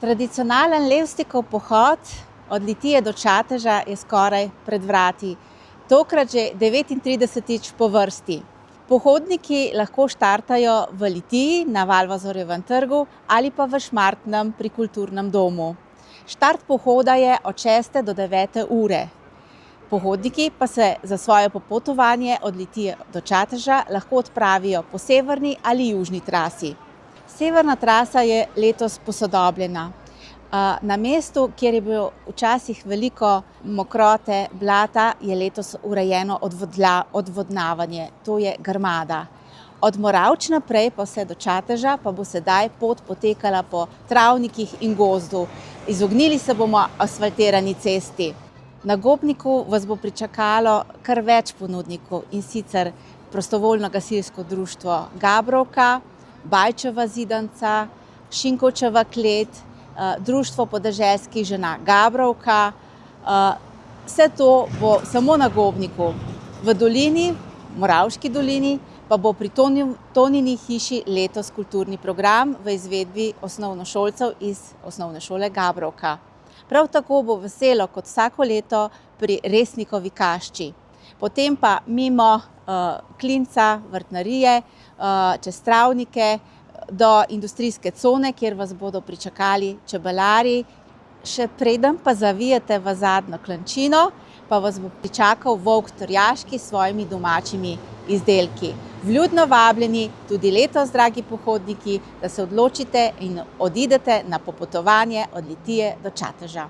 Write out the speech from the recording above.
Tradicionalen Levstikov pohod od Litije do Čateža je skoraj pred vrati, tokrat že 39. po vrsti. Pohodniki lahko štartajo v Litiji na Valvazorjevem trgu ali pa v Šmartnem pri Kulturnem domu. Štart pohoda je od 6. do 9. ure. Pohodniki pa se za svoje popotovanje od Litije do Čateža lahko odpravijo po severni ali južni trasi. Severna trasa je letos posodobljena. Na mestu, kjer je bilo včasih veliko mokrote, blata, je letos urejeno odvodnjavanje, to je Grmada. Od Moravč naprej pa vse do Čateža pa bo sedaj pot potekala po travnikih in gozdu. Izognili se bomo asfaltirani cesti. Na Gobniku vas bo pričakalo kar več ponudnikov, in sicer prostovoljno gasilsko društvo Gabrovka, Bajčeva zidanca, Šinkovčeva klet, društvo podeželskih žena Gabrovka. Vse to bo samo na Gobniku. V dolini, Moravški dolini, pa bo pri Tonini hiši letos kulturni program v izvedbi osnovnošolcev iz osnovne šole Gabrovka. Prav tako bo veselo kot vsako leto pri Resnikovi kašči. Potem pa mimo Klinca, vrtnarije, čez travnike do industrijske cone, kjer vas bodo pričakali čebelarji. Še preden pa zavijete v zadnjo klančino, pa vas bo pričakal Volk Trjaški s svojimi domačimi izdelki. Vljudno vabljeni tudi letos, dragi pohodniki, da se odločite in odidete na popotovanje od Litije do Čateža.